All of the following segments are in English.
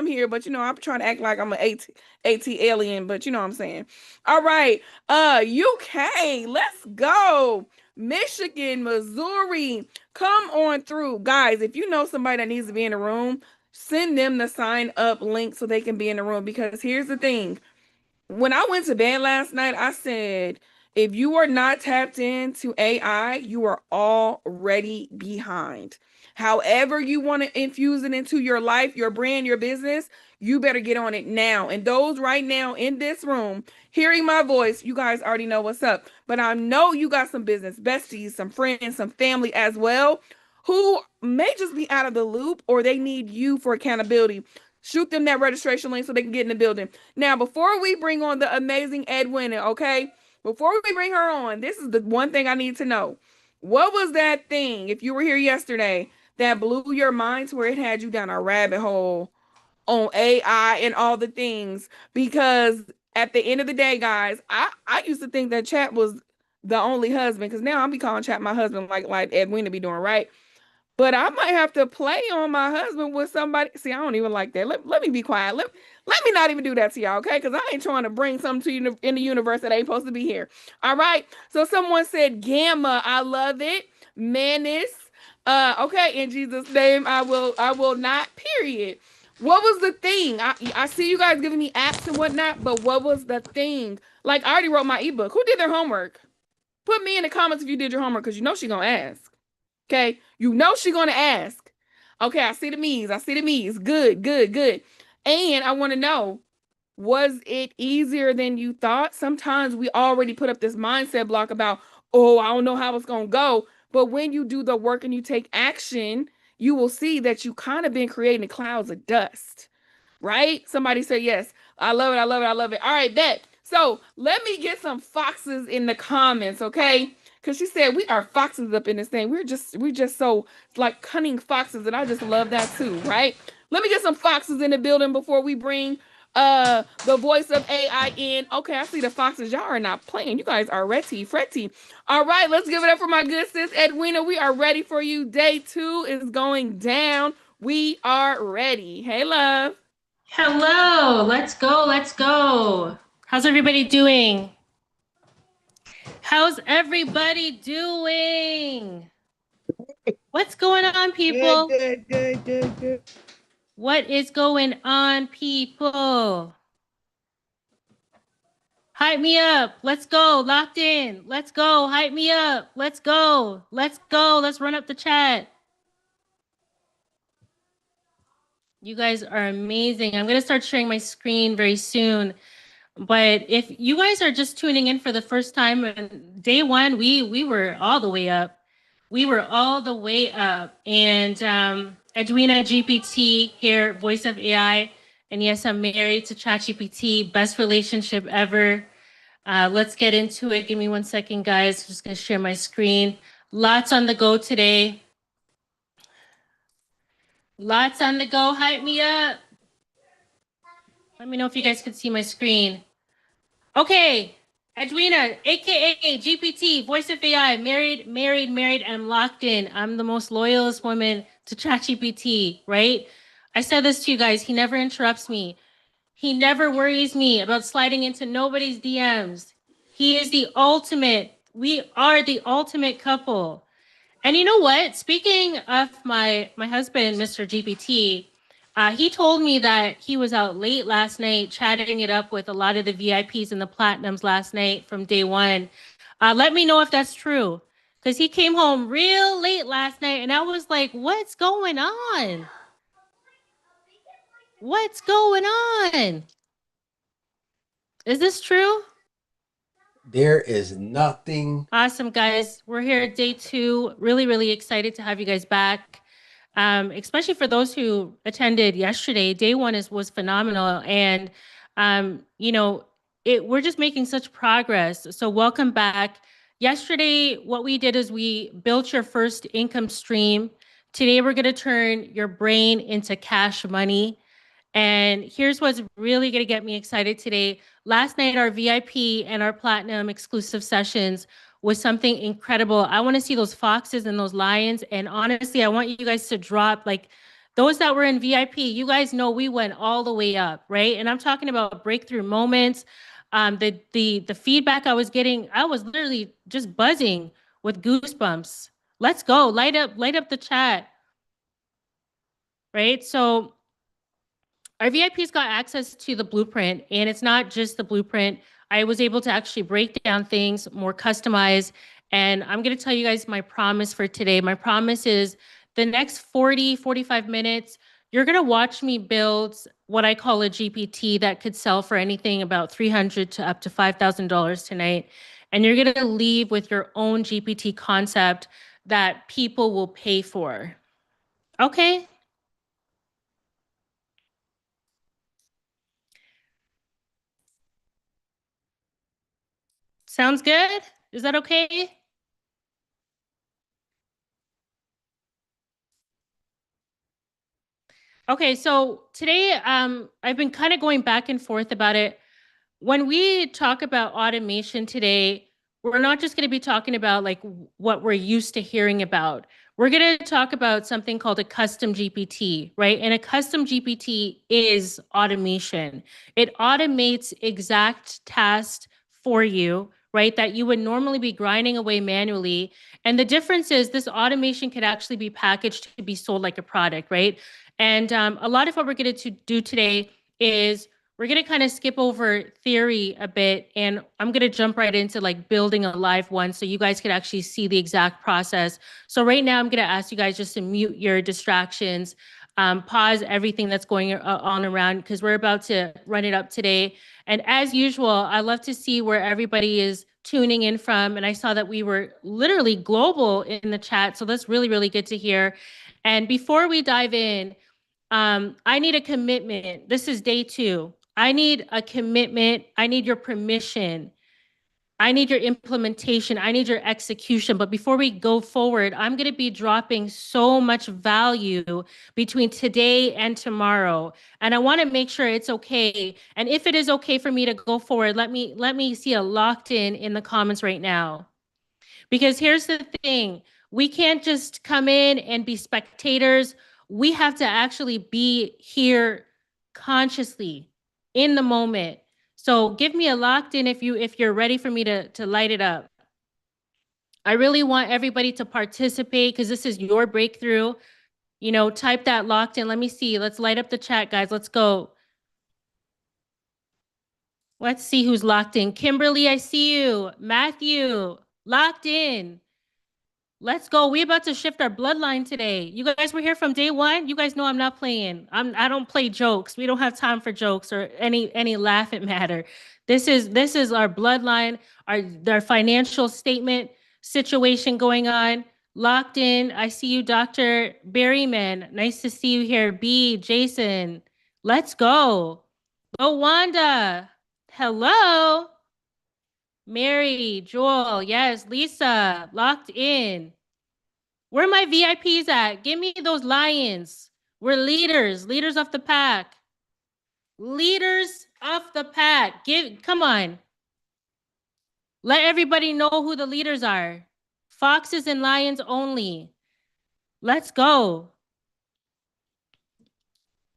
here, but I'm trying to act like I'm an AT alien, but you know what I'm saying. All right. UK, let's go. Michigan, Missouri, come on through. Guys, if you know somebody that needs to be in the room, send them the sign up link so they can be in the room. Because here's the thing. When I went to bed last night, I said, if you are not tapped into AI, you are already behind. However, you want to infuse it into your life, your brand, your business, you better get on it now. And those right now in this room, hearing my voice, you guys already know what's up. But I know you got some business besties, some friends, some family as well, who may just be out of the loop or they need you for accountability. Shoot them that registration link so they can get in the building. Now, before we bring on the amazing Edwina, okay? Before we bring her on, this is the one thing I need to know. What was that thing, if you were here yesterday, that blew your mind to where it had you down a rabbit hole on AI and all the things? Because at the end of the day, guys, I used to think that Chat was the only husband, because now I'm be calling Chat my husband like Edwina be doing, right? But I might have to play on my husband with somebody. See, I don't even like that. Let me be quiet. Let me not even do that to y'all, okay? Because I ain't trying to bring something to you in the universe that ain't supposed to be here. All right. So someone said gamma. I love it. Menace. Okay, in Jesus' name, I will not, period. What was the thing? I see you guys giving me apps and whatnot, but what was the thing? Like, I already wrote my ebook. Who did their homework? Put me in the comments if you did your homework, because you know she gonna ask. Okay. You know she gonna ask. Okay, I see the me's. I see the me's. Good, good, good. And I want to know, was it easier than you thought? Sometimes we already put up this mindset block about, oh, I don't know how it's gonna go. But when you do the work and you take action, you will see that you kind of been creating clouds of dust. Right? Somebody say yes. I love it. I love it. I love it. All right, bet. So let me get some foxes in the comments, okay? Because she said we are foxes up in this thing. We're just so like cunning foxes, and I just love that too, right? Let me get some foxes in the building before we bring the voice of AI in. Okay, I see the foxes. Y'all are not playing. You guys are ready, fretty. All right, let's give it up for my good sis Edwina. We are ready for you. Day 2 is going down. We are ready. Hey, love. Hello, let's go, let's go. How's everybody doing? How's everybody doing? What's going on, people? Good. What is going on, people? Hype me up. Let's go. Locked in. Let's go. Hype me up. Let's go. Let's go. Let's run up the chat. You guys are amazing. I'm going to start sharing my screen very soon. But if you guys are just tuning in for the first time, day 1, we were all the way up. We were all the way up. And Edwina GPT here, voice of AI. And yes, I'm married to ChatGPT. Best relationship ever. Let's get into it. Give me 1 second, guys. I'm just going to share my screen. Lots on the go today. Lots on the go. Hype me up. Let me know if you guys can see my screen. Okay, Edwina, aka GPT, voice of AI, married, and locked in. I'm the most loyalist woman to ChatGPT, right? I said this to you guys. He never interrupts me. He never worries me about sliding into nobody's DMs. He is the ultimate. We are the ultimate couple. And you know what? Speaking of my husband, Mr. GPT, he told me that he was out late last night chatting it up with a lot of the VIPs and the platinums last night from day 1. Let me know if that's true. Because he came home real late last night and I was like, what's going on? What's going on? Is this true? There is nothing. Awesome, guys. We're here at day 2. Really, really excited to have you guys back. Especially for those who attended yesterday. Day 1 was phenomenal. And, you know, we're just making such progress. So welcome back. Yesterday, what we did is we built your first income stream. Today, we're going to turn your brain into cash money. And here's what's really going to get me excited today. Last night, our VIP and our platinum exclusive sessions was something incredible. I want to see those foxes and those lions. And honestly, I want you guys to drop like Those that were in VIP, you guys know we went all the way up, right? And I'm talking about breakthrough moments. The feedback I was getting, I was literally just buzzing with goosebumps. Let's go, light up the chat, right? So our VIPs got access to the blueprint, and it's not just the blueprint. I was able to actually break down things more customized. And I'm going to tell you guys my promise for today. My promise is the next 45 minutes, you're going to watch me build what I call a GPT that could sell for anything about $300 to up to $5,000 tonight. And you're going to leave with your own GPT concept that people will pay for. Okay. Sounds good? Is that okay? Okay, so today I've been kind of going back and forth about it. When we talk about automation today, we're not just going to be talking about like what we're used to hearing about. We're going to talk about something called a custom GPT, right? And a custom GPT is automation. It automates exact tasks for you, right? That you would normally be grinding away manually. And the difference is this automation could actually be packaged to be sold like a product, right? And a lot of what we're going to do today is we're going to kind of skip over theory a bit, and I'm going to jump right into like building a live one so you guys could actually see the exact process. So right now I'm going to ask you guys just to mute your distractions, pause everything that's going on around because we're about to run it up today. And as usual, I love to see where everybody is tuning in from. And I saw that we were literally global in the chat. So that's really, really good to hear. And before we dive in, I need a commitment. This is day 2. I need a commitment. I need your permission. I need your implementation. I need your execution. But before we go forward, I'm going to be dropping so much value between today and tomorrow. And I want to make sure it's okay. And if it is okay for me to go forward, let me see a locked in the comments right now. Because here's the thing, we can't just come in and be spectators. We have to actually be here consciously in the moment. So give me a locked in if you're ready for me to light it up. I really want everybody to participate because this is your breakthrough. You know, type that locked in. Let me see. Let's light up the chat, guys. Let's go. Let's see who's locked in. Kimberly, I see you. Matthew, locked in. Let's go. We're about to shift our bloodline today. You guys were here from day 1. You guys know I'm not playing. I don't play jokes. We don't have time for jokes or any laughing matter. This is our bloodline, our financial statement situation going on. Locked in. I see you, Dr. Berryman. Nice to see you here. B, Jason. Let's go. Go, Wanda. Hello. Mary, Joel. Yes, Lisa. Locked in. Where are my VIPs at? Give me those lions. We're leaders of the pack. Leaders of the pack. Come on. Let everybody know who the leaders are. Foxes and lions only. Let's go.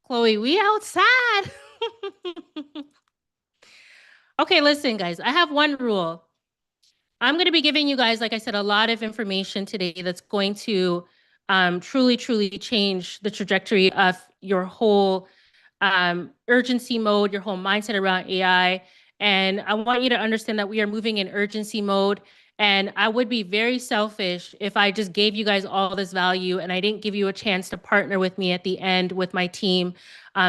Chloe, we outside. Okay, listen, guys. I have one rule. I'm going to be giving you guys, like I said, a lot of information today that's going to truly, truly change the trajectory of your whole urgency mode, your whole mindset around AI. And I want you to understand that we are moving in urgency mode. And I would be very selfish if I just gave you guys all this value and I didn't give you a chance to partner with me at the end with my team,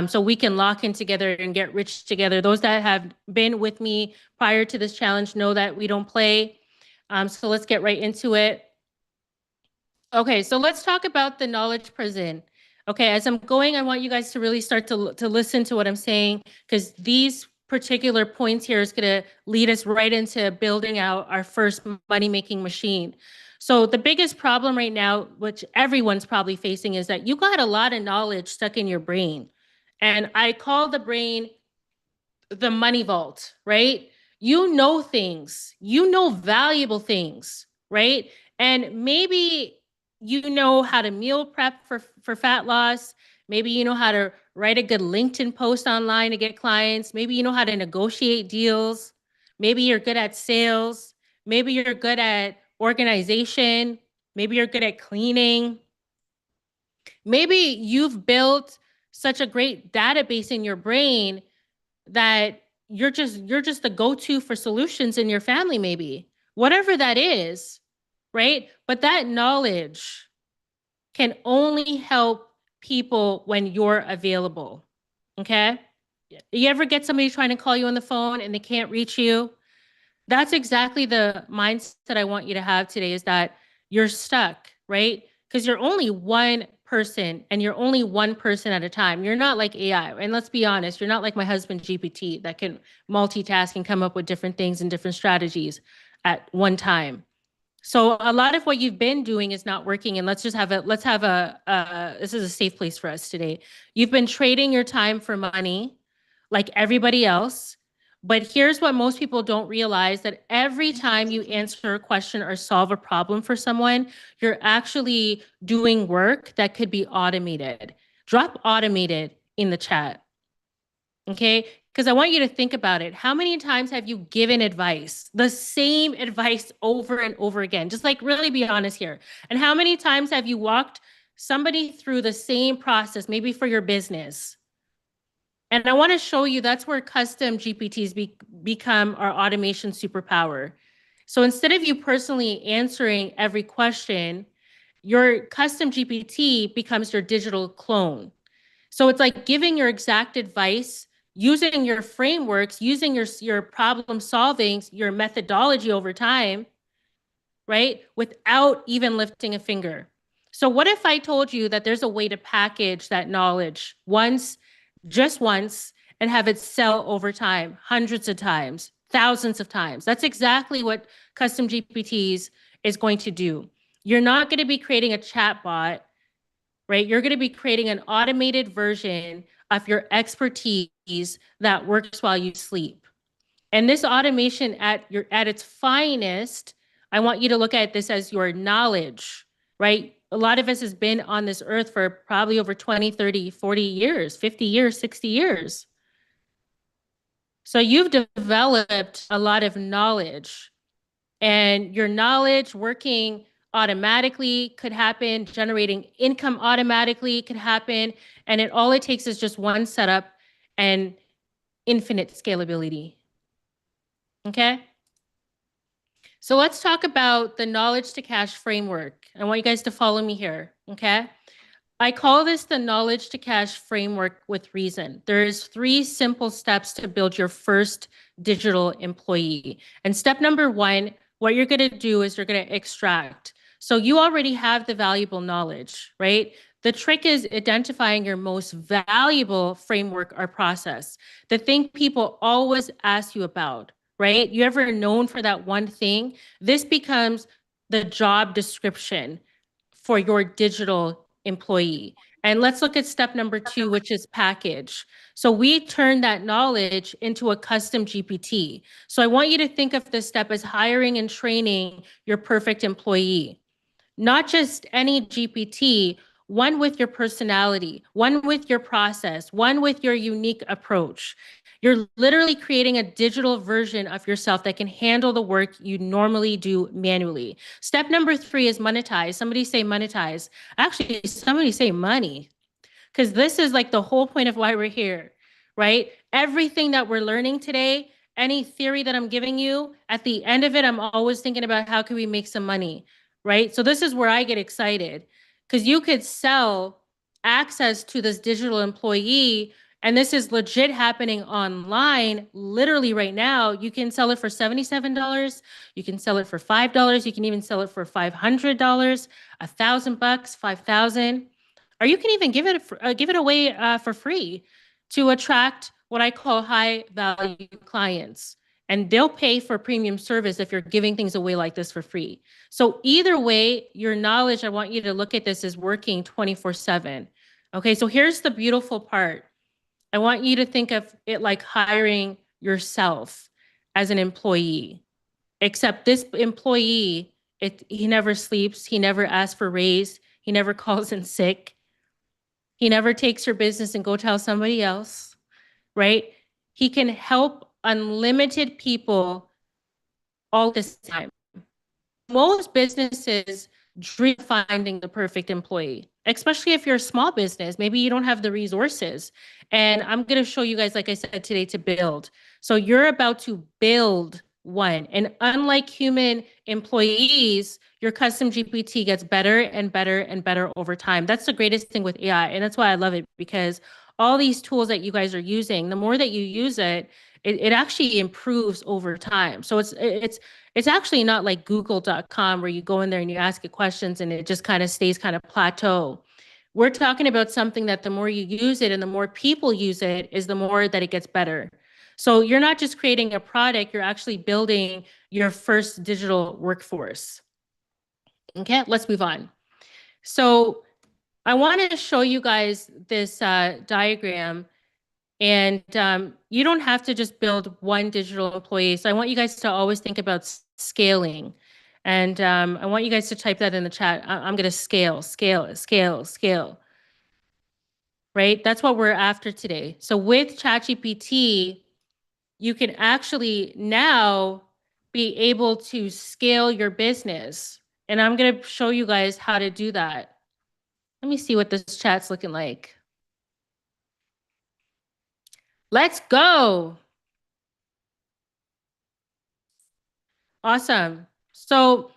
so we can lock in together and get rich together. Those that have been with me prior to this challenge know that we don't play. So let's get right into it. Okay, so let's talk about the knowledge prison. Okay, as I'm going, I want you guys to really start to listen to what I'm saying, because these particular points here is going to lead us right into building out our first money-making machine. So the biggest problem right now, which everyone's probably facing, is that you got a lot of knowledge stuck in your brain. And I call the brain the money vault, right? You know things, you know valuable things, right? And maybe you know how to meal prep for fat loss. Maybe you know how to write a good LinkedIn post online to get clients. Maybe you know how to negotiate deals. Maybe you're good at sales. Maybe you're good at organization. Maybe you're good at cleaning. Maybe you've built such a great database in your brain that you're just the go-to for solutions in your family, maybe. Whatever that is, right? But that knowledge can only help people when you're available. Okay? You ever get somebody trying to call you on the phone and they can't reach you? That's exactly the mindset I want you to have today, is that you're stuck, right? Because you're only one person and you're only one person at a time. You're not like AI. And let's be honest, you're not like my husband GPT that can multitask and come up with different things and different strategies at one time. So a lot of what you've been doing is not working. And this is a safe place for us today. You've been trading your time for money like everybody else. But here's what most people don't realize, that every time you answer a question or solve a problem for someone, you're actually doing work that could be automated. Drop automated in the chat. Okay? Because I want you to think about it. How many times have you given advice, the same advice over and over again? Just like really be honest here. And how many times have you walked somebody through the same process, maybe for your business? And I want to show you that's where custom GPTs become our automation superpower. So instead of you personally answering every question, your custom GPT becomes your digital clone. So it's like giving your exact advice, using your frameworks, using your problem solving, your methodology over time, right? Without even lifting a finger. So what if I told you that there's a way to package that knowledge once, just once, and have it sell over time, hundreds of times, thousands of times? That's exactly what custom GPTs is going to do. You're not going to be creating a chat bot, right? You're going to be creating an automated version of your expertise that works while you sleep. And this automation at its finest, I want you to look at this as your knowledge, right? A lot of us has been on this earth for probably over 20, 30, 40 years, 50 years, 60 years. So you've developed a lot of knowledge, and your knowledge working automatically could happen, generating income automatically could happen, and all it takes is just one setup and infinite scalability. Okay? So let's talk about the knowledge to cash framework. I want you guys to follow me here, okay? I call this the knowledge to cash framework with reason. There's 3 simple steps to build your first digital employee. And step number 1, what you're going to do is you're going to extract. So you already have the valuable knowledge, right? The trick is identifying your most valuable framework or process, the thing people always ask you about, right? You ever known for that one thing? This becomes the job description for your digital employee. And let's look at step number 2, which is package. So we turn that knowledge into a custom GPT. So I want you to think of this step as hiring and training your perfect employee. Not just any GPT, one with your personality, one with your process, one with your unique approach. You're literally creating a digital version of yourself that can handle the work you normally do manually. Step number 3 is monetize. Somebody say monetize. Actually, somebody say money, because this is like the whole point of why we're here, right? Everything that we're learning today, any theory that I'm giving you, at the end of it, I'm always thinking about how can we make some money, right? So this is where I get excited, because you could sell access to this digital employee, and this is legit happening online, literally right now. You can sell it for $77. You can sell it for $5. You can even sell it for $500, $1,000, 5,000. Or you can even give it away for free to attract what I call high value clients. And they'll pay for premium service if you're giving things away like this for free. So either way, your knowledge, I want you to look at this as working 24/7. Okay, so here's the beautiful part. I want you to think of it like hiring yourself as an employee, except this employee, he never sleeps, he never asks for raise, he never calls in sick. He never takes your business and go tell somebody else, right? He can help unlimited people all this time. Most businesses dream of finding the perfect employee, especially if you're a small business. Maybe you don't have the resources. And I'm going to show you guys, like I said today, to build. So you're about to build one. And unlike human employees, your custom GPT gets better and better and better over time. That's the greatest thing with AI. And that's why I love it, because all these tools that you guys are using, the more that you use it, it actually improves over time. So it's actually not like google.com where you go in there and you ask it questions and it just kind of stays kind of plateau. We're talking about something that the more you use it and the more people use it is the more that it gets better. So you're not just creating a product, you're actually building your first digital workforce. Okay, let's move on. So I wanted to show you guys this diagram. And you don't have to just build one digital employee. So I want you guys to always think about scaling. And I want you guys to type that in the chat. I'm going to scale, right? That's what we're after today. So with ChatGPT, you can actually now be able to scale your business. And I'm going to show you guys how to do that. Let me see what this chat's looking like. Let's go. Awesome. So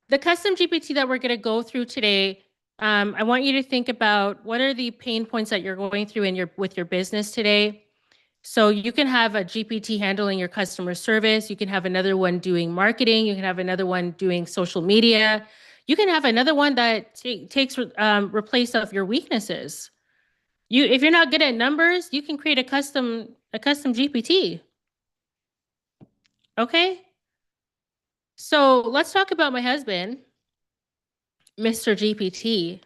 the custom GPT that we're going to go through today, I want you to think about what are the pain points that you're going through with your business today. So you can have a GPT handling your customer service. You can have another one doing marketing. You can have another one doing social media. You can have another one that takes replace of your weaknesses. If you're not good at numbers, you can create a custom GPT. Okay. So let's talk about my husband, Mr. GPT.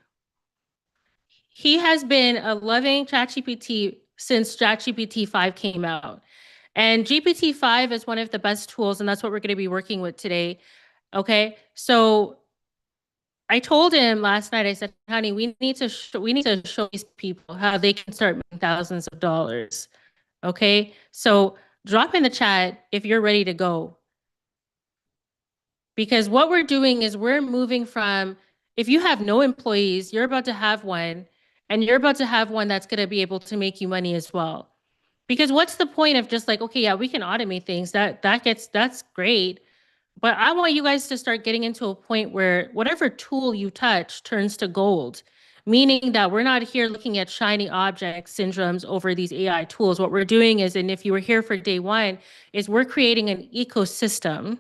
He has been a loving ChatGPT since ChatGPT 5 came out. And GPT 5 is one of the best tools, and that's what we're going to be working with today. Okay. So I told him last night, I said, honey, we need to show these people how they can start making thousands of dollars. Okay. So drop in the chat if you're ready to go. Because what we're doing is we're moving from, if you have no employees, you're about to have one, and you're about to have one that's going to be able to make you money as well. Because what's the point of just like, okay, yeah, we can automate things. That's great. But I want you guys to start getting into a point where whatever tool you touch turns to gold, meaning that we're not here looking at shiny object syndromes over these AI tools. What we're doing is, and if you were here for day one, is we're creating an ecosystem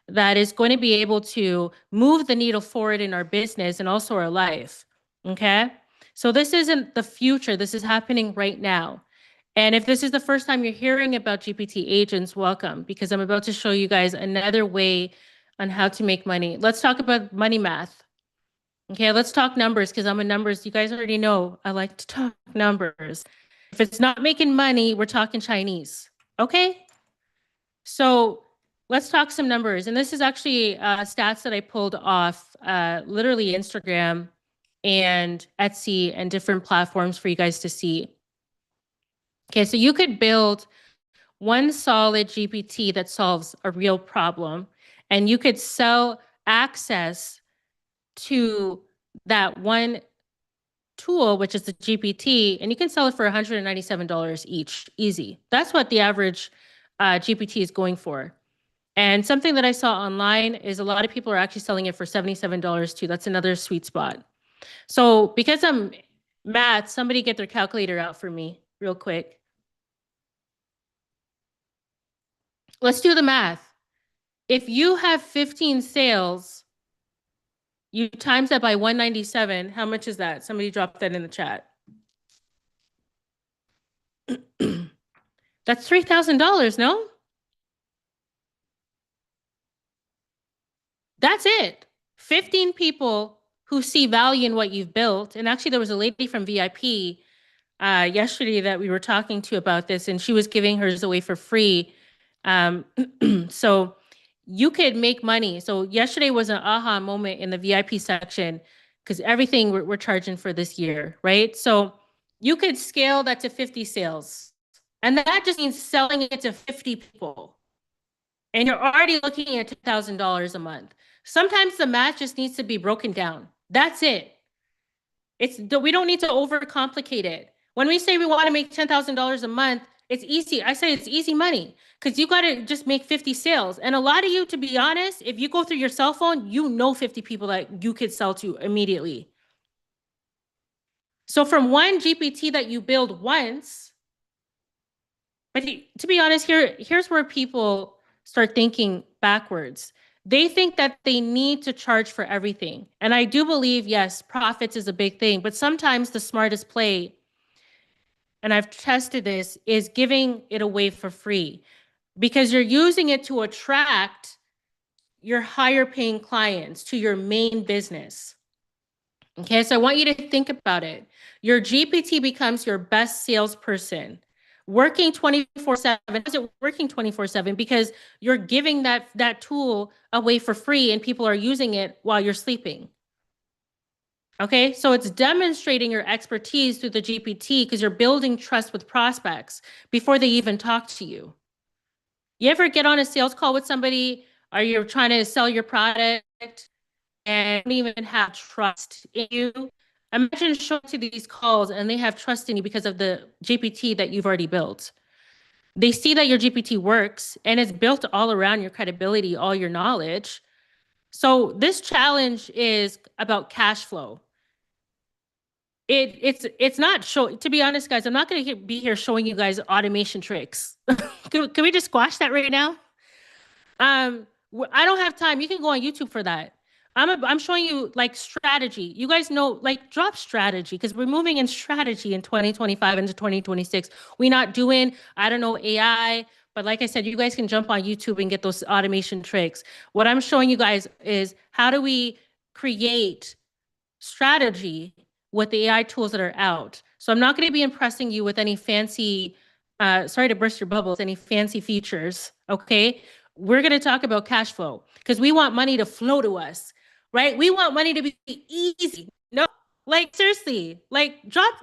that is going to be able to move the needle forward in our business and also our life. Okay. So this isn't the future. This is happening right now. And if this is the first time you're hearing about GPT agents, welcome, because I'm about to show you guys another way on how to make money. Let's talk about money math. Okay, let's talk numbers, because I'm a numbers. You guys already know I like to talk numbers. If it's not making money, we're talking Chinese. Okay? So let's talk some numbers. And this is actually stats that I pulled off literally Instagram and Etsy and different platforms for you guys to see. Okay, so you could build one solid GPT that solves a real problem, and you could sell access to that one tool, which is the GPT, and you can sell it for $197 each, easy. That's what the average GPT is going for. And something that I saw online is a lot of people are actually selling it for $77 too. That's another sweet spot. So because I'm math, somebody get their calculator out for me real quick. Let's do the math. If you have 15 sales, you times that by 197, how much is that? Somebody drop that in the chat. That's $3,000, no? That's it. 15 people who see value in what you've built. And actually, there was a lady from VIP yesterday that we were talking to about this, and she was giving hers away for free. So you could make money. So yesterday was an aha moment in the VIP section. because everything we're charging for this year, right? So you could scale that to 50 sales. And that just means selling it to 50 people. And you're already looking at $10,000 a month. Sometimes the math just needs to be broken down. That's it. We don't need to overcomplicate it. When we say we want to make $10,000 a month, it's easy. I say it's easy money because you got to just make 50 sales. And a lot of you, to be honest, if you go through your cell phone, you know 50 people that you could sell to immediately. So from one GPT that you build once, but to be honest, here's where people start thinking backwards. They think that they need to charge for everything. And I do believe, yes, profits is a big thing, but sometimes the smartest play, and I've tested this, is giving it away for free because you're using it to attract your higher paying clients to your main business. Okay, so I want you to think about it. Your GPT becomes your best salesperson, working 24/7. Is it working 24/7? Because you're giving that tool away for free and people are using it while you're sleeping. Okay, so it's demonstrating your expertise through the GPT because you're building trust with prospects before they even talk to you. You ever get on a sales call with somebody, or you're trying to sell your product and don't even have trust in you? Imagine showing to these calls and they have trust in you because of the GPT that you've already built. They see that your GPT works and it's built all around your credibility, all your knowledge. So this challenge is about cash flow. It's not show. To be honest, guys, I'm not going to be here showing you guys automation tricks. Can we just squash that right now? I don't have time. You can go on YouTube for that. I'm showing you like strategy. You guys know, like, drop strategy because we're moving in strategy in 2025 into 2026. We not doing, I don't know, AI, but like I said, you guys can jump on YouTube and get those automation tricks. What I'm showing you guys is how do we create strategy with the AI tools that are out. So I'm not going to be impressing you with any fancy, sorry to burst your bubbles, any fancy features. Okay. We're going to talk about cash flow because we want money to flow to us, right? We want money to be easy. No, like seriously, drop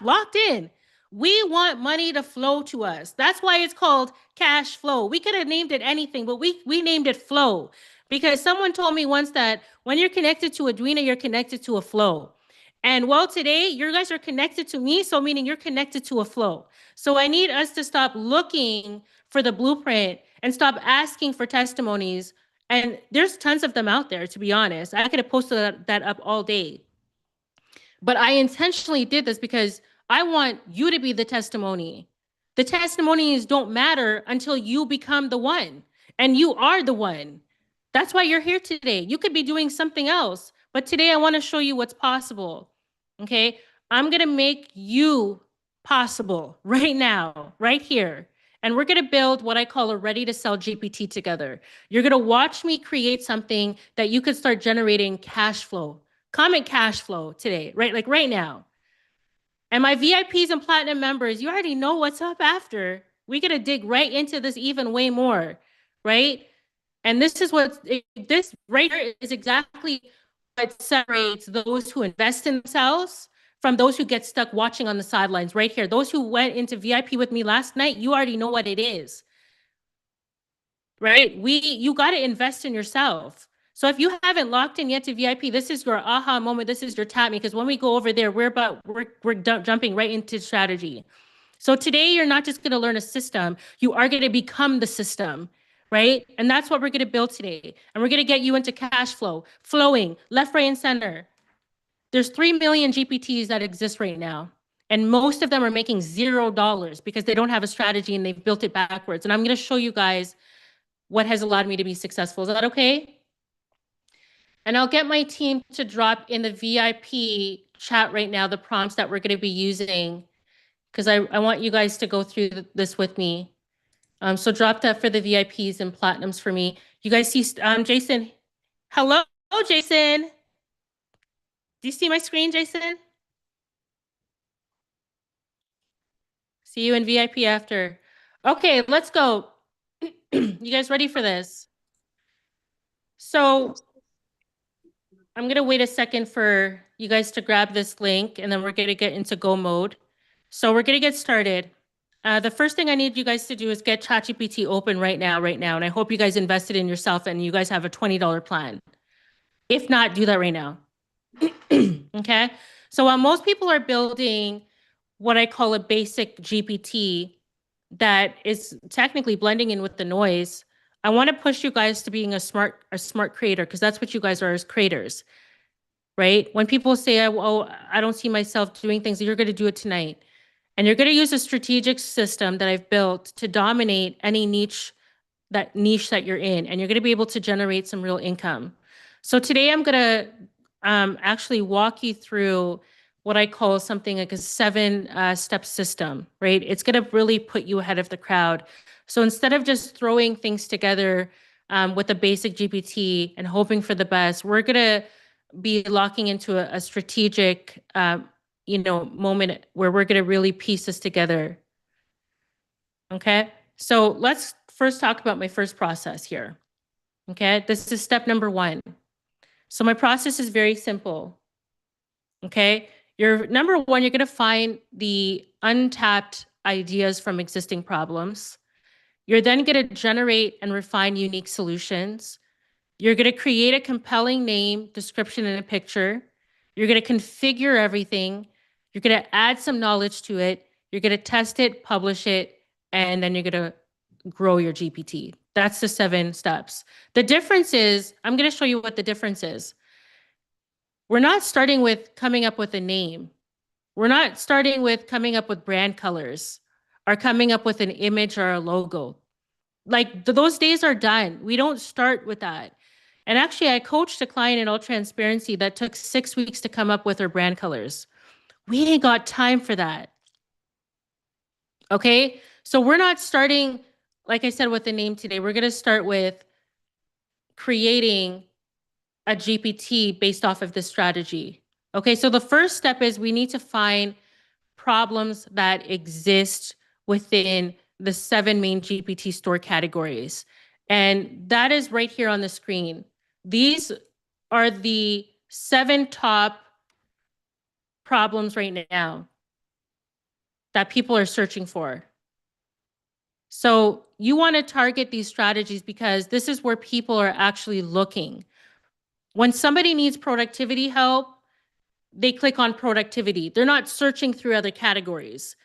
locked in. We want money to flow to us. That's why it's called cash flow. We could have named it anything, but we named it flow because someone told me once that when you're connected to Adwina, you're connected to a flow. And well, today you guys are connected to me, so meaning you're connected to a flow. So I need us to stop looking for the blueprint and stop asking for testimonies. And there's tons of them out there, to be honest. I could have posted that up all day. But I intentionally did this because I want you to be the testimony. The testimonies don't matter until you become the one, and you are the one. That's why you're here today. You could be doing something else, but today I want to show you what's possible. Okay? I'm going to make you possible right now, right here. And we're going to build what I call a ready to sell GPT together. You're going to watch me create something that you could start generating cash flow. Comment cash flow today, right? Like right now. And my VIPs and platinum members, you already know what's up after. We're going to dig right into this even way more, right? And this right here is exactly what separates those who invest in themselves from those who get stuck watching on the sidelines right here. Those who went into VIP with me last night, you already know what it is, right? You got to invest in yourself. So if you haven't locked in yet to VIP, this is your aha moment. This is your tap me, because when we go over there, we're jumping right into strategy. So today you're not just going to learn a system, you are going to become the system, right? And that's what we're going to build today. And we're going to get you into cash flow, flowing left, right, and center. There's 3 million GPTs that exist right now. And most of them are making $0 because they don't have a strategy and they've built it backwards. And I'm going to show you guys what has allowed me to be successful. Is that okay? And I'll get my team to drop in the VIP chat right now the prompts that we're going to be using, because I want you guys to go through this with me. So drop that for the VIPs and platinums for me. You guys see Jason? Hello, Jason. Do you see my screen, Jason? See you in VIP after. Okay, let's go. You guys ready for this? So I'm going to wait a second for you guys to grab this link, and then we're going to get into go mode. So we're going to get started. The first thing I need you guys to do is get ChatGPT open right now. And I hope you guys invested in yourself and you guys have a $20 plan. If not, do that right now. Okay. So while most people are building what I call a basic GPT that is technically blending in with the noise, I want to push you guys to being a smart creator, because that's what you guys are as creators, right? When people say, oh, I don't see myself doing things, you're going to do it tonight. And you're going to use a strategic system that I've built to dominate any niche that you're in, and you're going to be able to generate some real income. So today I'm going to actually walk you through what I call something like a 7-step system, right? It's going to really put you ahead of the crowd. So instead of just throwing things together with a basic GPT and hoping for the best, we're going to be locking into a strategic, moment where we're going to really piece this together. Okay. So let's first talk about my first process here. Okay. This is step number 1. So my process is very simple. Okay. Number 1, you're going to find the untapped ideas from existing problems. You're then going to generate and refine unique solutions. You're going to create a compelling name, description, and a picture. You're going to configure everything. You're going to add some knowledge to it. You're going to test it, publish it, and then you're going to grow your GPT. That's the 7 steps. The difference is, I'm going to show you what the difference is. We're not starting with coming up with a name. We're not starting with coming up with brand colors or coming up with an image or a logo. Like those days are done. We don't start with that. And actually, I coached a client in all transparency that took 6 weeks to come up with her brand colors. We ain't got time for that. Okay. So we're not starting, like I said, with the name today. We're going to start with creating a GPT based off of this strategy. Okay. So the first step is we need to find problems that exist within the 7 main GPT store categories. And that is right here on the screen. These are the 7 top problems right now that people are searching for. So you want to target these strategies because this is where people are actually looking. When somebody needs productivity help, they click on productivity. They're not searching through other categories,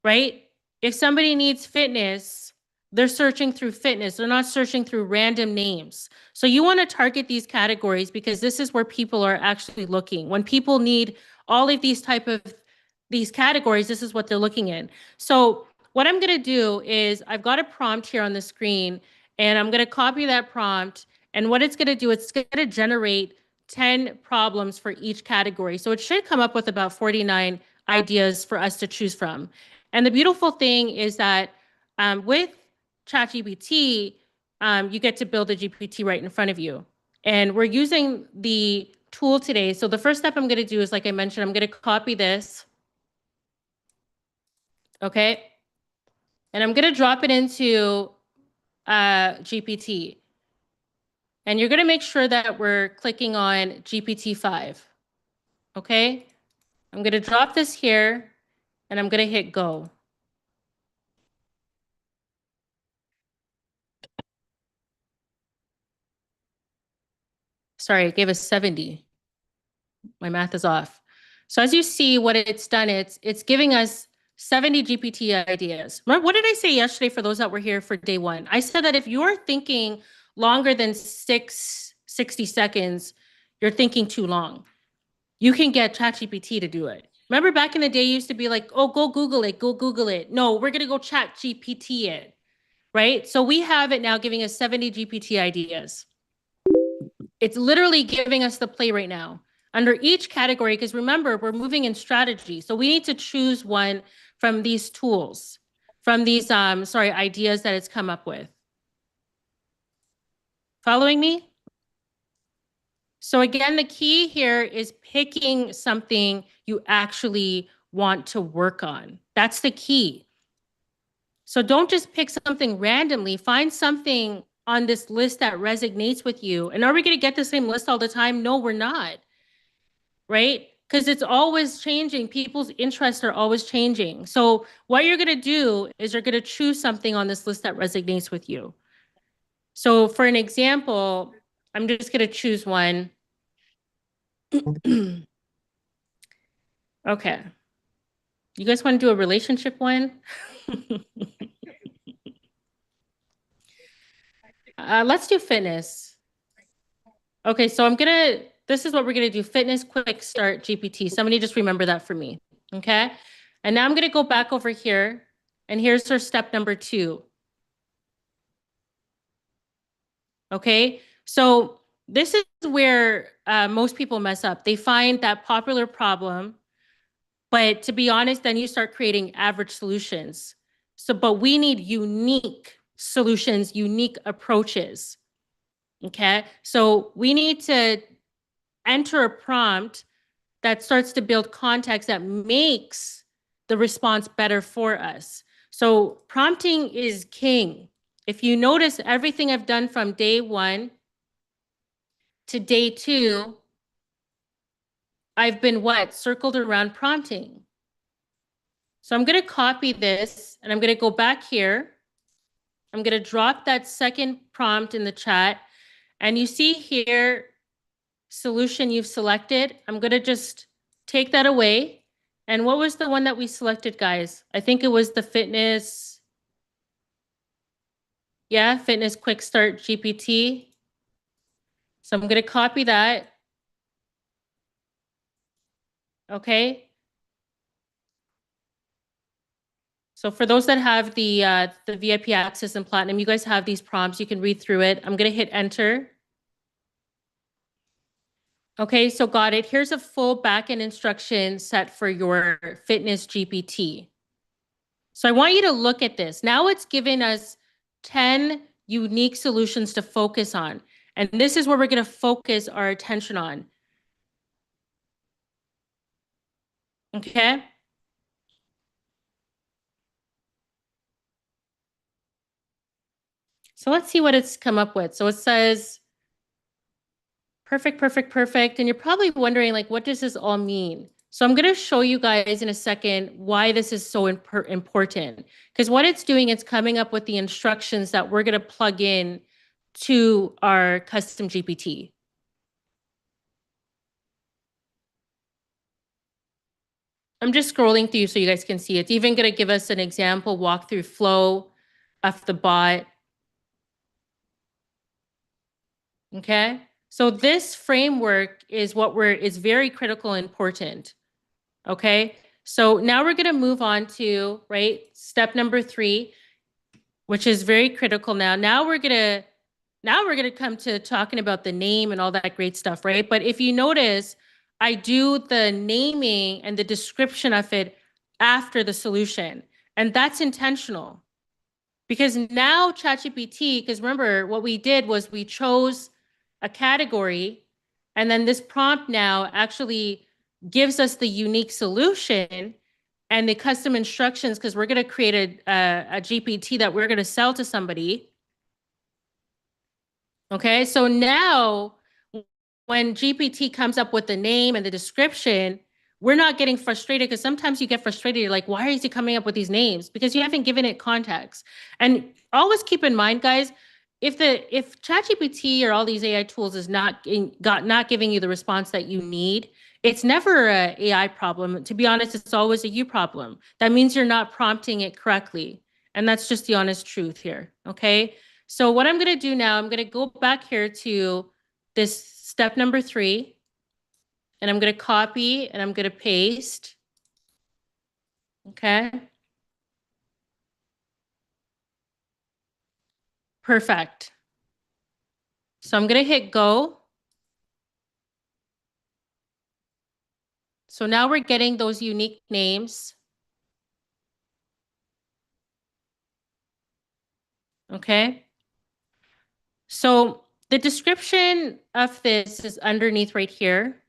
right? If somebody needs fitness, they're searching through fitness. They're not searching through random names. So you want to target these categories because this is where people are actually looking. When people need all of these categories, this is what they're looking in. So what I'm going to do is I've got a prompt here on the screen, and I'm going to copy that prompt. And what it's going to do, it's going to generate 10 problems for each category. So it should come up with about 49 ideas for us to choose from. And the beautiful thing is that with ChatGPT, you get to build a GPT right in front of you. And we're using the tool today. So the first step I'm going to do is, like I mentioned, I'm going to copy this. Okay. And I'm going to drop it into GPT. And you're going to make sure that we're clicking on GPT-5. Okay. I'm going to drop this here and I'm going to hit go. Sorry, it gave us 70. My math is off. So as you see, what it's done, it's giving us 70 GPT ideas. What did I say yesterday for those that were here for day 1? I said that if you're thinking longer than 60 seconds, you're thinking too long. You can get ChatGPT to do it. Remember back in the day, you used to be like, oh, go Google it, go Google it. No, we're going to go ChatGPT it, right? So we have it now giving us 70 GPT ideas. It's literally giving us the play right now under each category, because remember, we're moving in strategy. So we need to choose one from these tools, from these, ideas that it's come up with. Following me? So again, the key here is picking something you actually want to work on. That's the key. So don't just pick something randomly. Find something on this list that resonates with you. And are we going to get the same list all the time? No, we're not. Right? Because it's always changing. People's interests are always changing. So what you're going to do is you're going to choose something on this list that resonates with you. So for an example, I'm just going to choose one. Okay. You guys want to do a relationship one? Let's do fitness. Okay, so this is what we're gonna do, fitness quick start GPT. Somebody just remember that for me, okay? And now I'm gonna go back over here, and here's our step number 2. Okay, so this is where most people mess up. They find that popular problem, but to be honest, then you start creating average solutions. So, but we need unique solutions, unique approaches. Okay, so we need to enter a prompt that starts to build context that makes the response better for us. So prompting is king. If you notice everything I've done from day 1 to day 2, I've been circled around prompting. So I'm going to copy this and I'm going to go back here. I'm going to drop that second prompt in the chat. And you see here, solution you've selected. I'm going to just take that away. And what was the one that we selected, guys? I think it was the fitness. Yeah, fitness quick start GPT. So I'm going to copy that. Okay. So for those that have the VIP access and platinum, you guys have these prompts. You can read through it. I'm going to hit enter. Okay, so got it. Here's a full backend instruction set for your fitness GPT. So I want you to look at this. Now it's given us 10 unique solutions to focus on. And this is where we're going to focus our attention on. Okay. So let's see what it's come up with. So it says, perfect, perfect, perfect. And you're probably wondering, like, what does this all mean? So I'm going to show you guys in a second why this is so important. Because what it's doing, it's coming up with the instructions that we're going to plug in to our custom GPT. I'm just scrolling through so you guys can see. It's even going to give us an example walkthrough flow of the bot. Okay. So this framework is is very critical and important. Okay. So now we're going to move on to, right, step number 3, which is very critical now. Now we're going to come to talking about the name and all that great stuff, right? But if you notice, I do the naming and the description of it after the solution. And that's intentional. Because now ChatGPT, because remember what we did was we chose a category, and then this prompt now actually gives us the unique solution and the custom instructions, because we're going to create a GPT that we're going to sell to somebody. Okay, so now when GPT comes up with the name and the description, we're not getting frustrated, because sometimes you get frustrated. You're like, why is he coming up with these names? Because you haven't given it context. And always keep in mind, guys, if ChatGPT or all these AI tools is not giving you the response that you need, it's never a AI problem. To be honest, it's always a you problem. That means you're not prompting it correctly. And that's just the honest truth here. Okay. So what I'm going to do now, I'm going to go back here to this step number 3, and I'm going to copy and I'm going to paste. Okay. Perfect. So I'm going to hit go. So now we're getting those unique names. Okay. So the description of this is underneath right here.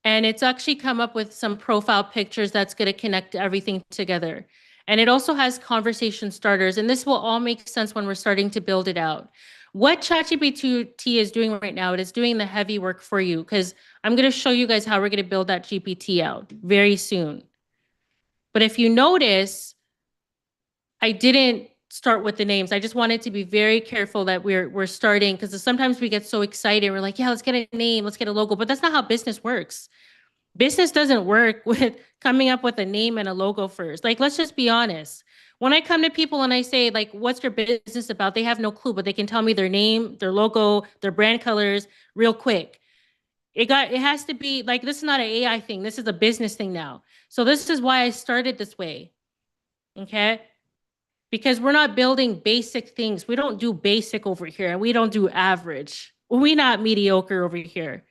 And it's actually come up with some profile pictures that's going to connect everything together. And it also has conversation starters. And this will all make sense when we're starting to build it out. What ChatGPT is doing right now, it is doing the heavy work for you because I'm going to show you guys how we're going to build that GPT out very soon. But if you notice, I didn't start with the names. I just wanted to be very careful that we're starting because sometimes we get so excited. We're like, yeah, let's get a name, let's get a logo. But that's not how business works. Business doesn't work with coming up with a name and a logo first. Like, let's just be honest. When I come to people and I say, like, what's your business about? They have no clue, but they can tell me their name, their logo, their brand colors real quick. It has to be like, this is not an AI thing. This is a business thing now. So this is why I started this way. Okay. Because we're not building basic things. We don't do basic over here and we don't do average. We not mediocre over here.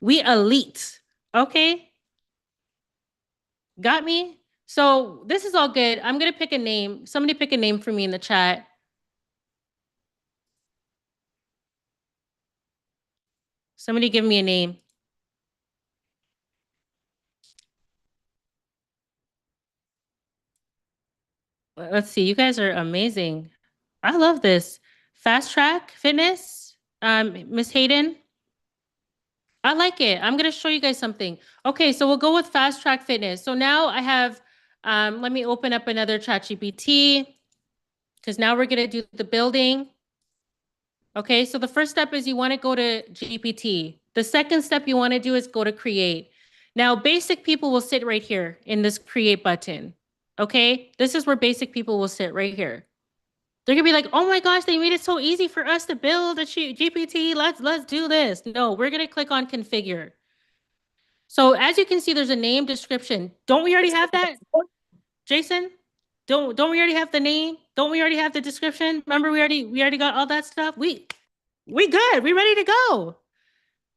We elite. Okay. Got me? So this is all good. I'm gonna pick a name. Somebody pick a name for me in the chat. Somebody give me a name. Let's see. You guys are amazing. I love this. Fast Track Fitness. Miss Hayden. I like it. I'm gonna show you guys something. Okay, so we'll go with Fast Track Fitness. So now I have let me open up another chat GPT because now we're gonna do the building. Okay, so the first step is you want to go to GPT. The second step you want to do is go to create. Now, basic people will sit right here in this create button. Okay, this is where basic people will sit right here. They're gonna be like, "Oh my gosh, they made it so easy for us to build a GPT. Let's do this." No, we're gonna click on configure. So as you can see, there's a name description. Don't we already have that, Jason? Don't we already have the name? Don't we already have the description? Remember, we already got all that stuff. We good. We ready to go.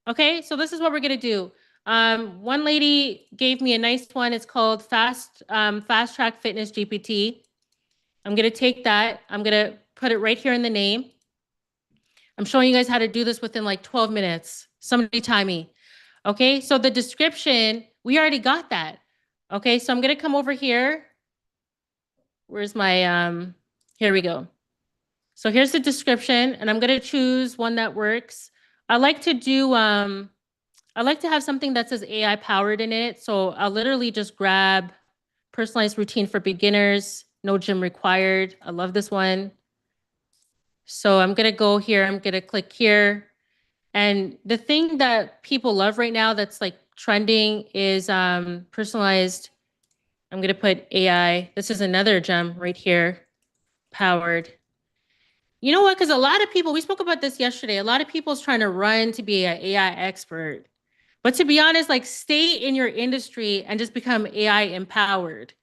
Okay, so this is what we're gonna do. One lady gave me a nice one. It's called Fast Track Fitness GPT. I'm gonna take that. I'm gonna put it right here in the name. I'm showing you guys how to do this within like 12 minutes. Somebody time me. Okay, so the description, we already got that. Okay, so I'm gonna come over here. Where's my here we go. So here's the description, and I'm gonna choose one that works. I like to do I like to have something that says AI powered in it. So I'll literally just grab personalized routine for beginners, no gym required. I love this one. So I'm gonna go here, I'm gonna click here. And the thing that people love right now that's like trending is personalized. I'm gonna put AI. This is another gem right here, powered. You know what? Because a lot of people, we spoke about this yesterday, a lot of people's trying to run to be an AI expert. But to be honest, like stay in your industry and just become AI empowered.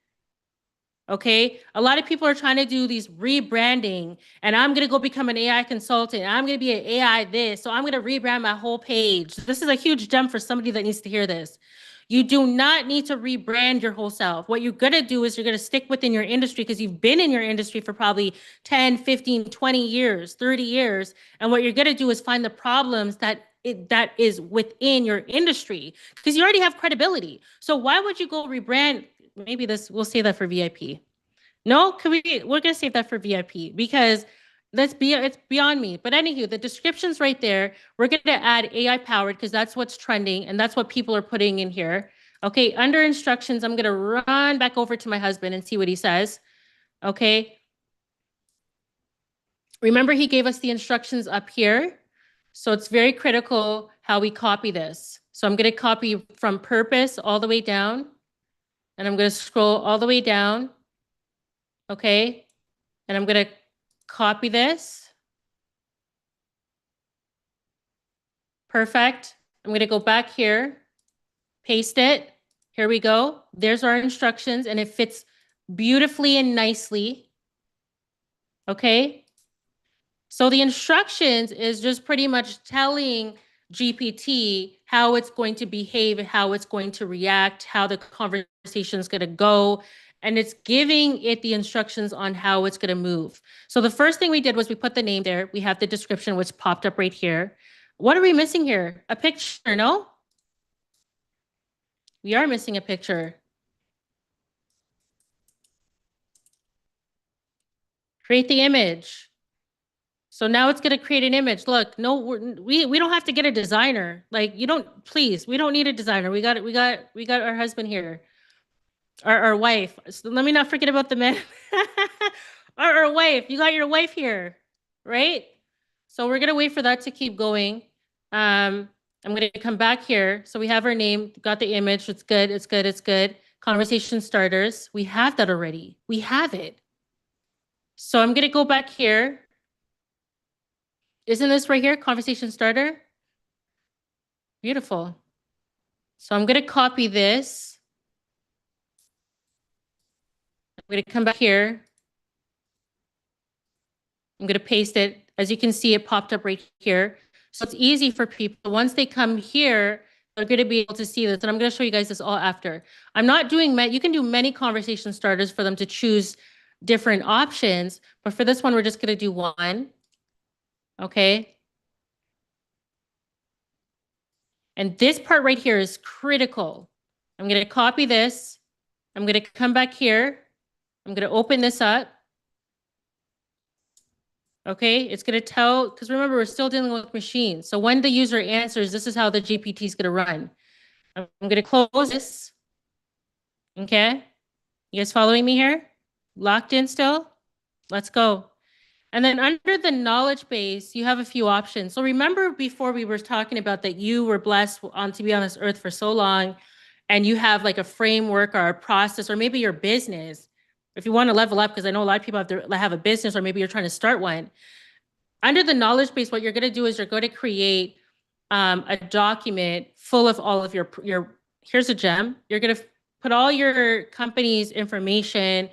Okay. A lot of people are trying to do these rebranding, and I'm going to go become an AI consultant. I'm going to be an AI this. So I'm going to rebrand my whole page. This is a huge gem for somebody that needs to hear this. You do not need to rebrand your whole self. What you're going to do is you're going to stick within your industry because you've been in your industry for probably 10, 15, 20 years, 30 years. And what you're going to do is find the problems that is within your industry because you already have credibility. So why would you go rebrand? Maybe this, we'll say that for VIP. No, we're gonna save that for VIP because it's beyond me. But anywho, the description's right there. We're gonna add AI powered because that's what's trending and that's what people are putting in here. Okay, under instructions, I'm gonna run back over to my husband and see what he says. Okay. Remember, he gave us the instructions up here. So it's very critical how we copy this. So I'm gonna copy from purpose all the way down, and I'm gonna scroll all the way down. Okay. And I'm gonna copy this. Perfect. I'm gonna go back here, paste it. Here we go. There's our instructions and it fits beautifully and nicely. Okay. So the instructions is just pretty much telling GPT how it's going to behave, how it's going to react, how the conversation is going to go. And it's giving it the instructions on how it's going to move. So the first thing we did was we put the name there. We have the description, which popped up right here. What are we missing here? A picture, no? We are missing a picture. Create the image. So now it's going to create an image. Look, no, we don't have to get a designer. Like you don't, please, we don't need a designer. We got it. We got our husband here, our wife. So let me not forget about the men. Our wife. You got your wife here, right? So we're going to wait for that to keep going. I'm going to come back here. So we have our name, got the image. It's good. It's good. It's good. Conversation starters. We have that already. We have it. So I'm going to go back here. Isn't this right here? Conversation starter. Beautiful. So I'm going to copy this. I'm going to come back here. I'm going to paste it. As you can see, it popped up right here. So it's easy for people. Once they come here, they're going to be able to see this. And I'm going to show you guys this all after. I'm not doing, you can do many conversation starters for them to choose different options. But for this one, we're just going to do one. Okay. And this part right here is critical. I'm going to copy this. I'm going to come back here. I'm going to open this up. Okay, it's going to tell, because remember, we're still dealing with machines. So when the user answers, this is how the GPT is going to run. I'm going to close this. Okay, you guys following me here? Locked in still? Let's go. And then under the knowledge base, you have a few options. So remember before we were talking about that you were blessed to be on this earth for so long, and you have like a framework or a process, or maybe your business. If you want to level up, because I know a lot of people have a business, or maybe you're trying to start one. Under the knowledge base, what you're going to do is you're going to create a document full of all of your, here's a gem. You're going to put all your company's information,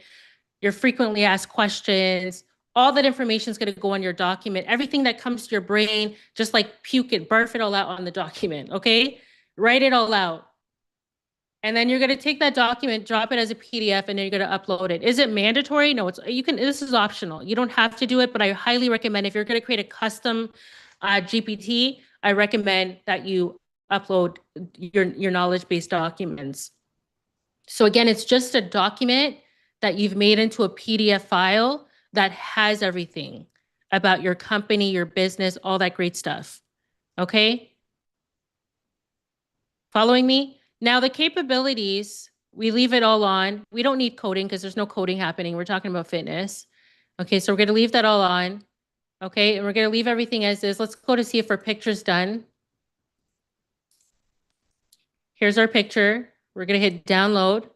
your frequently asked questions, all that information is going to go on your document. Everything that comes to your brain, just like puke it, barf it all out on the document, okay? Write it all out. And then you're going to take that document, drop it as a PDF, and then you're going to upload it. Is it mandatory? No, this is optional. You don't have to do it, but I highly recommend if you're going to create a custom GPT, I recommend that you upload your knowledge-based documents. So again, it's just a document that you've made into a PDF file that has everything about your company, your business, all that great stuff. Okay? Following me? Now the capabilities, we leave it all on. We don't need coding because there's no coding happening. We're talking about fitness. Okay, so we're going to leave that all on. Okay, and we're going to leave everything as is. Let's go to see if our picture's done. Here's our picture. We're going to hit download.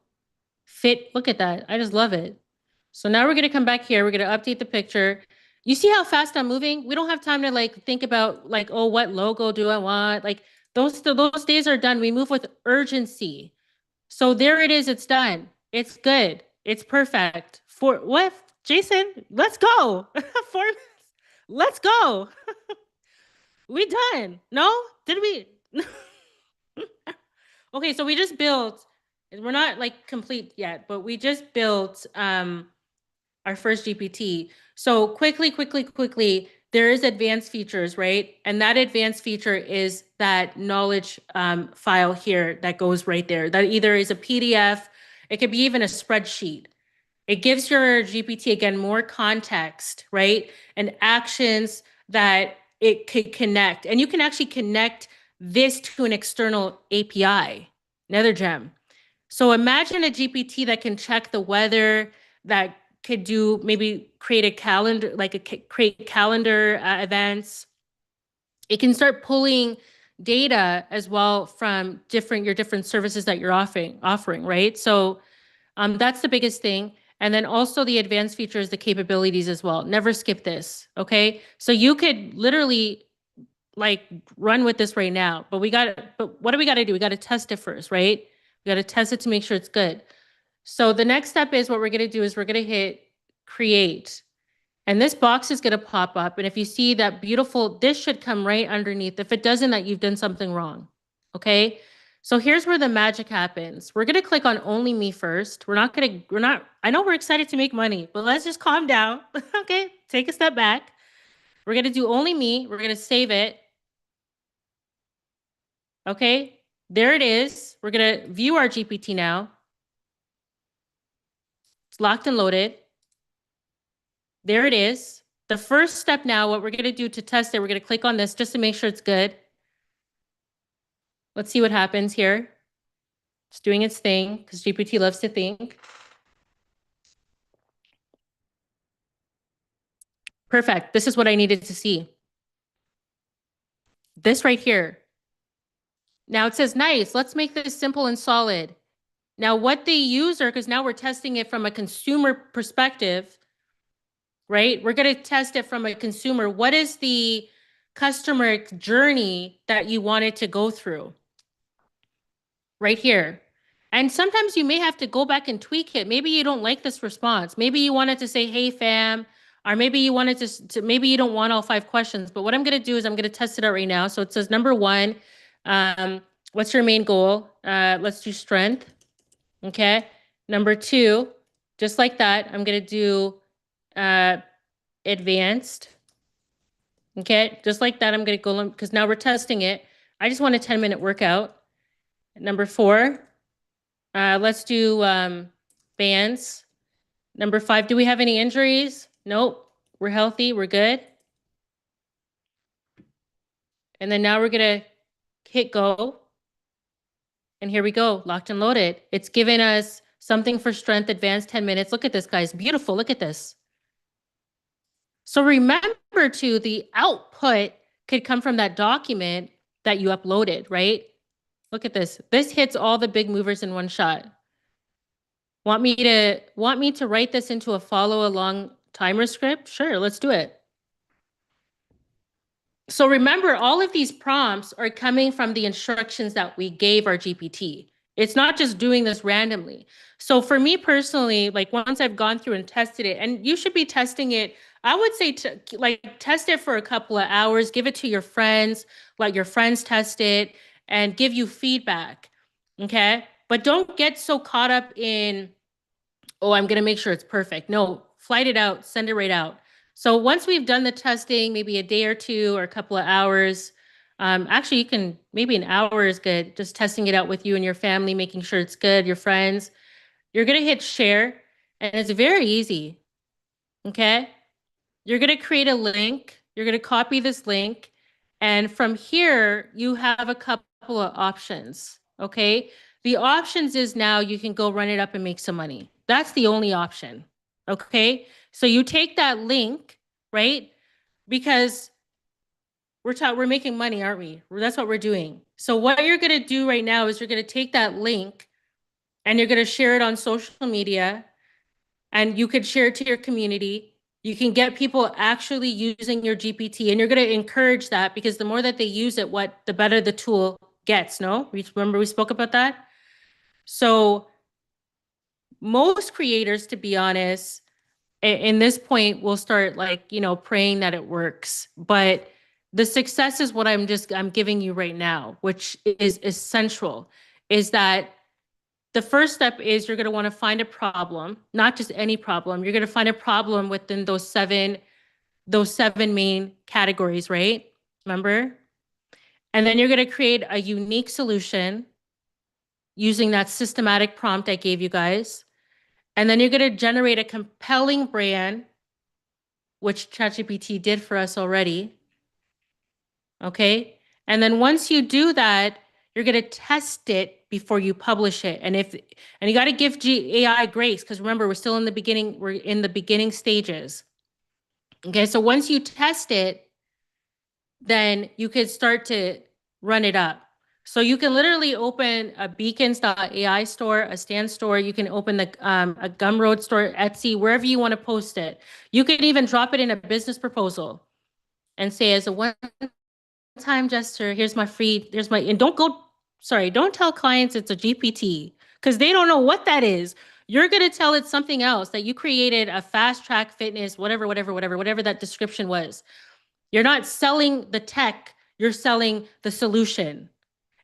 Fit, look at that. I just love it. So now we're going to come back here. We're going to update the picture. You see how fast I'm moving? We don't have time to like think about like, oh, what logo do I want? Like those days are done. We move with urgency. So there it is. It's done. It's good. It's perfect. For what? Jason, let's go. 4 minutes. Let's go. We done. No? Did we? Okay, so we just built, we're not like complete yet, but we just built our first GPT. So quickly, there is advanced features, right? And that advanced feature is that knowledge file here that goes right there. That either is a PDF, it could be even a spreadsheet. It gives your GPT, again, more context, right? And actions that it could connect. And you can actually connect this to an external API, another gem. So imagine a GPT that can check the weather, that could do maybe create a calendar, create calendar events. It can start pulling data as well from your different services that you're offering, right? So that's the biggest thing. And then also the advanced features, the capabilities as well. Never skip this, okay? So you could literally like run with this right now, but what do we got to do? We got to test it first, right? We got to test it to make sure it's good. So the next step is what we're going to do is we're going to hit create. And this box is going to pop up. And if you see that beautiful, this should come right underneath. If it doesn't, that you've done something wrong. Okay. So here's where the magic happens. We're going to click on only me first. I know we're excited to make money, but let's just calm down. Okay. Take a step back. We're going to do only me. We're going to save it. Okay. There it is. We're going to view our GPT now. It's locked and loaded. There it is. The first step now, what we're going to do to test it, we're going to click on this just to make sure it's good. Let's see what happens here. It's doing its thing because GPT loves to think. Perfect. This is what I needed to see. This right here. Now it says, nice, let's make this simple and solid. Now what the user, because now we're testing it from a consumer perspective, right? We're going to test it from a consumer. What is the customer journey that you want it to go through? Right here. And sometimes you may have to go back and tweak it. Maybe you don't like this response. Maybe you wanted to say, hey, fam, or maybe you wanted maybe you don't want all 5 questions. But what I'm going to do is I'm going to test it out right now. So it says, number 1, what's your main goal? Let's do strength. Okay. Number 2, just like that, I'm going to do advanced. Okay. Just like that, I'm going to go, because now we're testing it. I just want a 10-minute workout. Number 4, let's do bands. Number 5, do we have any injuries? Nope. We're healthy. We're good. And then now we're going to hit go. And here we go. Locked and loaded. It's given us something for strength, advanced 10 minutes. Look at this, guys. Beautiful. Look at this. So remember too, the output could come from that document that you uploaded, right? Look at this. This hits all the big movers in one shot. Want me to write this into a follow along timer script? Sure, let's do it. So remember, all of these prompts are coming from the instructions that we gave our GPT. It's not just doing this randomly. So for me personally, like once I've gone through and tested it, and you should be testing it, I would say test it for a couple of hours, give it to your friends, let your friends test it and give you feedback. Okay. But don't get so caught up in, oh, I'm going to make sure it's perfect. No, flight it out, send it right out. So once we've done the testing, maybe a day or 2 or a couple of hours, actually you can, maybe an hour is good, just testing it out with you and your family, making sure it's good, your friends. You're going to hit share and it's very easy. Okay. You're going to create a link. You're going to copy this link. And from here, you have a couple of options. Okay. The options is now you can go run it up and make some money. That's the only option. Okay. So you take that link, right? Because we're making money, aren't we? That's what we're doing. So what you're going to do right now is you're going to take that link and you're going to share it on social media, and you could share it to your community. You can get people actually using your GPT, and you're going to encourage that, because the more that they use it, the better the tool gets. No, remember we spoke about that. So most creators, to be honest, in this point, will start praying that it works. But the success is what I'm giving you right now, which is essential, is that the first step is you're going to want to find a problem, not just any problem. You're going to find a problem within those seven main categories, right? Remember? And then you're going to create a unique solution using that systematic prompt I gave you guys. And then you're going to generate a compelling brand, which ChatGPT did for us already. Okay? And then once you do that, you're going to test it before you publish it. And you got to give AI grace, because remember, we're in the beginning stages. Okay, so once you test it, then you could start to run it up. So you can literally open a beacons.ai store, a Stan store. You can open a Gumroad store, Etsy, wherever you want to post it. You can even drop it in a business proposal and say, as a one-time gesture, and don't tell clients it's a GPT, because they don't know what that is. You're going to tell it something else, that you created a fast track fitness, whatever that description was. You're not selling the tech, you're selling the solution.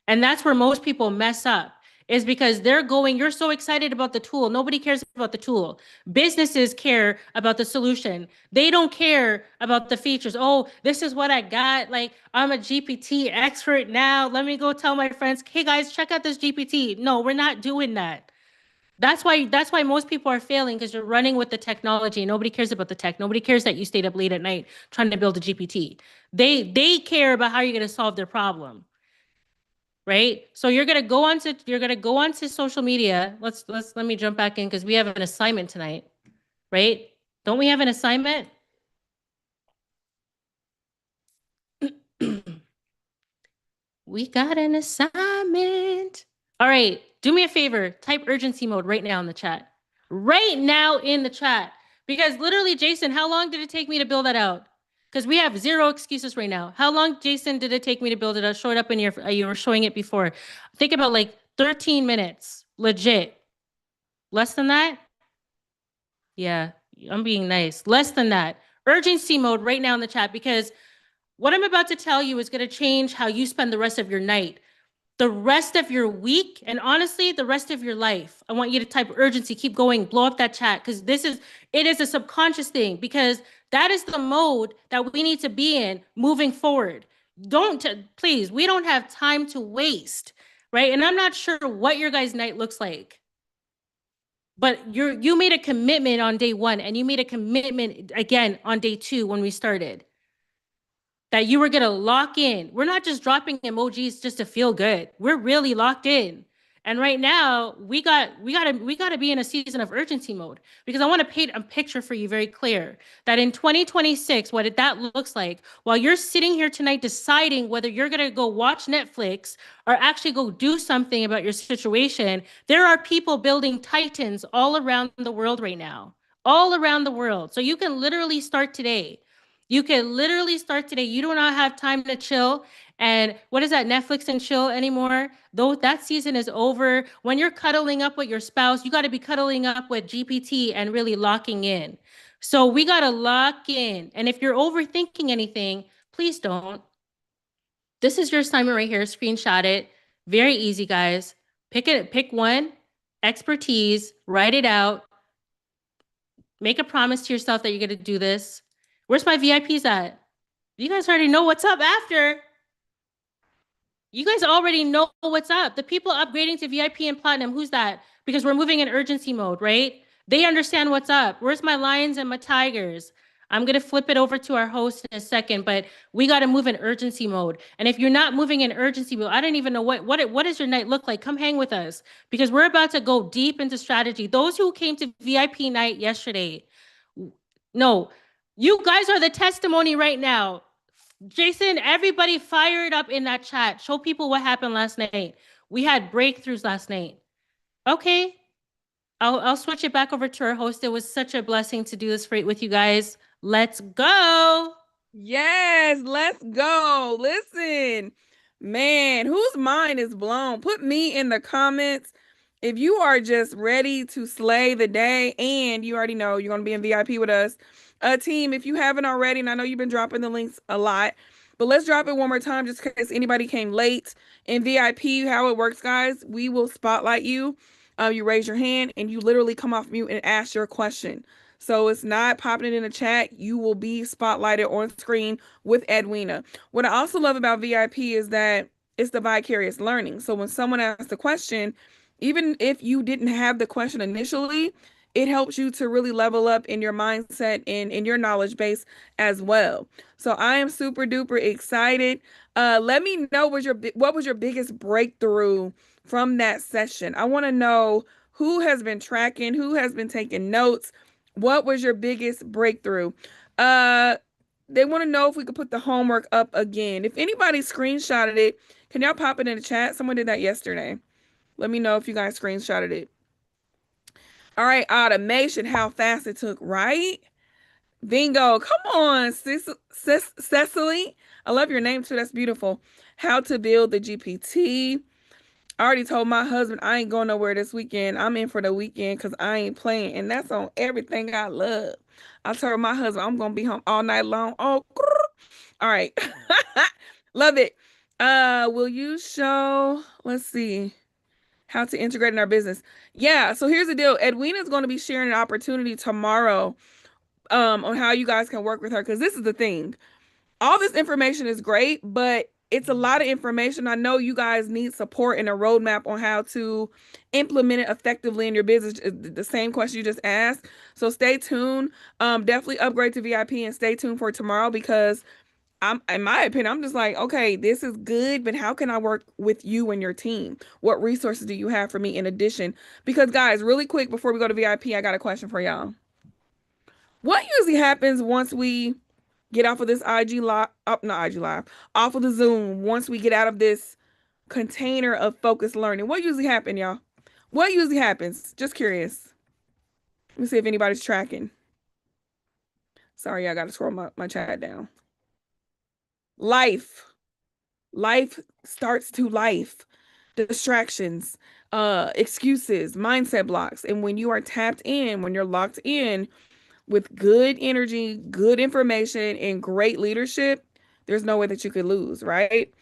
And that's where most people mess up, is because you're so excited about the tool. Nobody cares about the tool. Businesses care about the solution. They don't care about the features. Oh, this is what I got. Like, I'm a GPT expert now. Let me go tell my friends, hey guys, check out this GPT. No, we're not doing that. That's why most people are failing, because you're running with the technology. Nobody cares about the tech. Nobody cares that you stayed up late at night trying to build a GPT. They care about how you're going to solve their problem, right? So you're gonna go onto social media. Let me jump back in because we have an assignment tonight, right? Don't we have an assignment? We got an assignment. All right, do me a favor. Type urgency mode right now in the chat. Right now in the chat. Because literally, Jason, how long did it take me to build that out? Because we have zero excuses right now. How long, Jason, did it take me to build it out? Show it up in your, you were showing it before. Think about like 13 minutes. Legit. Less than that? Yeah, I'm being nice. Less than that. Urgency mode right now in the chat, because what I'm about to tell you is going to change how you spend the rest of your night, the rest of your week, and honestly, the rest of your life. I want you to type urgency, keep going, blow up that chat, because it is a subconscious thing, because that is the mode that we need to be in moving forward. Please, we don't have time to waste, right? And I'm not sure what your guys' night looks like, but you made a commitment on day one, and you made a commitment again on day two when we started, that you were gonna lock in. We're not just dropping emojis just to feel good. We're really locked in. And right now, we gotta be in a season of urgency mode, because I want to paint a picture for you very clear that in 2026, that looks like, while you're sitting here tonight deciding whether you're gonna go watch Netflix or actually go do something about your situation, there are people building titans all around the world right now, all around the world. So you can literally start today. You can literally start today. You do not have time to chill. And what is that, Netflix and chill anymore? Though that season is over. When you're cuddling up with your spouse, you got to be cuddling up with GPT and really locking in. So we got to lock in. And if you're overthinking anything, please don't. This is your assignment right here. Screenshot it. Very easy, guys. Pick one, expertise, write it out, make a promise to yourself that you're going to do this. Where's my VIPs at? You guys already know what's up after. You guys already know what's up. The people upgrading to VIP and platinum, who's that? Because we're moving in urgency mode, right? They understand what's up. Where's my lions and my tigers? I'm going to flip it over to our host in a second, but we got to move in urgency mode. And if you're not moving in urgency mode, I don't even know what does your night look like. Come hang with us, because we're about to go deep into strategy. Those who came to VIP night yesterday, no, you guys are the testimony right now. Jason, everybody fired up in that chat. Show people what happened last night. We had breakthroughs last night. Okay. I'll switch it back over to our host. It was such a blessing to do this with you guys. Let's go. Yes, let's go. Listen, man, whose mind is blown? Put me in the comments if you are just ready to slay the day, and you already know you're going to be in VIP with us. Team, if you haven't already, and I know you've been dropping the links a lot, but let's drop it one more time just in case anybody came late. In VIP, how it works, guys, we will spotlight you. You raise your hand and you literally come off mute and ask your question. So it's not popping it in the chat. You will be spotlighted on screen with Edwina. What I also love about VIP is that it's the vicarious learning. So when someone asks a question, even if you didn't have the question initially, it helps you to really level up in your mindset and in your knowledge base as well. So I am super duper excited. Let me know what was your biggest breakthrough from that session. I want to know who has been tracking, who has been taking notes. What was your biggest breakthrough? They want to know if we could put the homework up again. If anybody screenshotted it, can y'all pop it in the chat? Someone did that yesterday. Let me know if you guys screenshotted it. All right, automation, how fast it took, right? Bingo. Come on, Cecily. I love your name too. That's beautiful. How to build the GPT. I already told my husband I ain't going nowhere this weekend. I'm in for the weekend because I ain't playing. And that's on everything I love. I told my husband I'm going to be home all night long. Oh, all right. Love it. Will you show, let's see, how to integrate in our business? Yeah. So here's the deal. Edwina is going to be sharing an opportunity tomorrow on how you guys can work with her. Because this is the thing. All this information is great, but it's a lot of information. I know you guys need support and a roadmap on how to implement it effectively in your business. The same question you just asked. So stay tuned. Definitely upgrade to VIP and stay tuned for tomorrow because I'm, in my opinion, I'm just like, okay, this is good, but how can I work with you and your team? What resources do you have for me in addition? Because guys, really quick before we go to VIP, I got a question for y'all. What usually happens once we get off of this IG live, not IG live, off of the Zoom, once we get out of this container of focused learning? What usually happens, y'all? What usually happens? Just curious. Let me see if anybody's tracking. Sorry, I got to scroll my chat down. Life. Life starts to life. Distractions, excuses, mindset blocks. And when you are tapped in, when you're locked in with good energy, good information, and great leadership, there's no way that you could lose, right?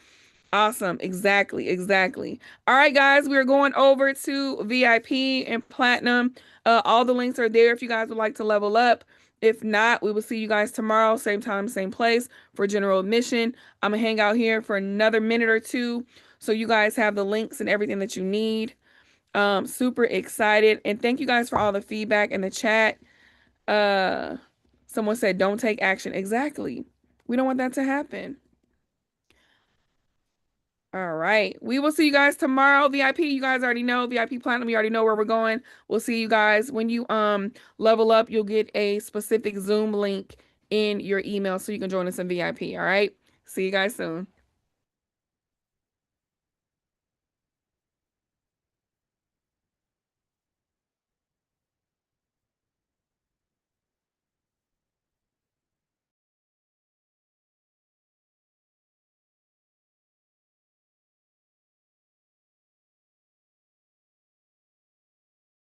Awesome. Exactly. Exactly. All right, guys, we're going over to VIP and Platinum. All the links are there if you guys would like to level up. If not, we will see you guys tomorrow, same time, same place for general admission. I'm going to hang out here for another minute or two so you guys have the links and everything that you need. Super excited. And thank you guys for all the feedback in the chat. Uh, Someone said, don't take action. Exactly. We don't want that to happen. All right. We will see you guys tomorrow. VIP, you guys already know. VIP Platinum, you already know where we're going. We'll see you guys when you level up. You'll get a specific Zoom link in your email so you can join us in VIP. All right. See you guys soon.